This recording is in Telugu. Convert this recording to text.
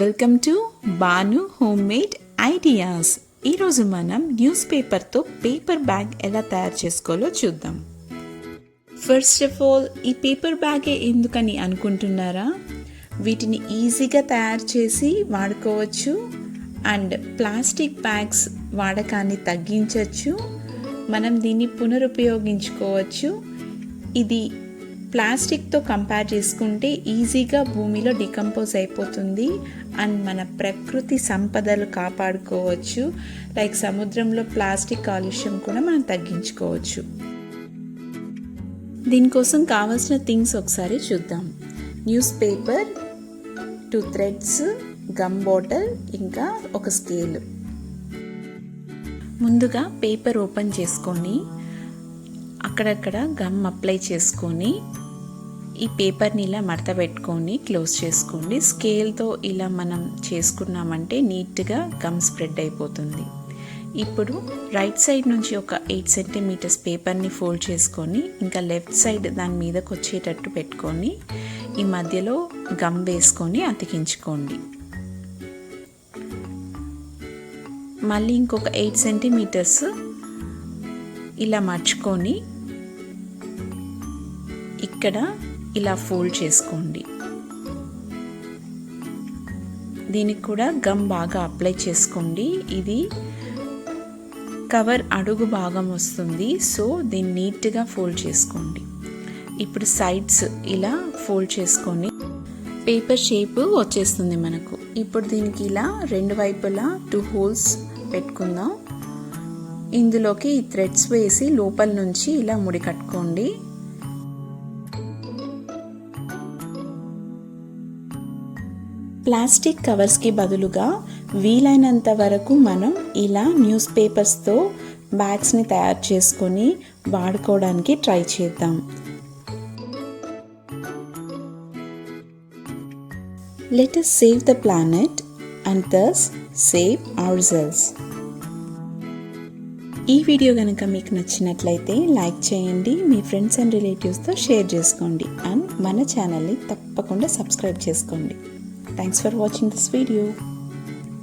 Welcome to Banu home made ideas. ఈరోజు మనం న్యూస్ పేపర్తో పేపర్ బ్యాగ్ ఎలా తయారు చేసుకోవాలో చూద్దాం. ఫస్ట్ ఆఫ్ ఆల్, ఈ పేపర్ బ్యాగే ఎందుకని అనుకుంటున్నారా? వీటిని ఈజీగా తయారు చేసి వాడుకోవచ్చు అండ్ ప్లాస్టిక్ బ్యాగ్స్ వాడకాన్ని తగ్గించవచ్చు. మనం దీన్ని పునరుపయోగించుకోవచ్చు. ఇది ప్లాస్టిక్తో కంపేర్ చేసుకుంటే ఈజీగా భూమిలో డికంపోజ్ అయిపోతుంది అండ్ మన ప్రకృతి సంపదలు కాపాడుకోవచ్చు. లైక్ సముద్రంలో ప్లాస్టిక్ కాలుష్యం కూడా మనం తగ్గించుకోవచ్చు. దీనికోసం కావాల్సిన థింగ్స్ ఒకసారి చూద్దాం. Newspaper, 2 threads, gum bottle, ఇంకా ఒక స్కేల్. ముందుగా పేపర్ ఓపెన్ చేసుకొని అక్కడక్కడ గమ్ అప్లై చేసుకొని ఈ పేపర్ని ఇలా మడత పెట్టుకొని క్లోజ్ చేసుకోండి. స్కేల్తో ఇలా మనం చేసుకున్నామంటే నీట్గా గమ్ స్ప్రెడ్ అయిపోతుంది. ఇప్పుడు రైట్ సైడ్ నుంచి ఒక 8 సెంటీమీటర్స్ పేపర్ని ఫోల్డ్ చేసుకొని ఇంకా లెఫ్ట్ సైడ్ దాని మీదకి వచ్చేటట్టు పెట్టుకొని ఈ మధ్యలో గమ్ వేసుకొని అతికించుకోండి. మళ్ళీ ఇంకొక 8 సెంటీమీటర్స్ ఇలా మర్చుకొని ఇక్కడ ఇలా ఫోల్డ్ చేసుకోండి. దీనికి కూడా గమ్ బాగా అప్లై చేసుకోండి. ఇది కవర్ అడుగు భాగం వస్తుంది, సో దీన్ని నీట్గా ఫోల్డ్ చేసుకోండి. ఇప్పుడు సైడ్స్ ఇలా ఫోల్డ్ చేసుకొని పేపర్ షేప్ వచ్చేస్తుంది మనకు. ఇప్పుడు దీనికి ఇలా 2 వైపులా 2 హోల్స్ పెట్టుకుందాం. ఇందులోకి ఈ థ్రెడ్స్ వేసి లోపల నుంచి ఇలా ముడి కట్టుకోండి. ప్లాస్టిక్ కవర్స్కి బదులుగా వీలైనంత వరకు మనం ఇలా న్యూస్ పేపర్స్తో బ్యాగ్స్ని తయారు చేసుకొని వాడుకోవడానికి ట్రై చేద్దాం. Let us save the planet and thus save ourselves. ఈ వీడియో కనుక మీకు నచ్చినట్లయితే లైక్ చేయండి, మీ ఫ్రెండ్స్ అండ్ రిలేటివ్స్తో షేర్ చేసుకోండి అండ్ మన ఛానల్ని తప్పకుండా సబ్స్క్రైబ్ చేసుకోండి. Thanks for watching this video.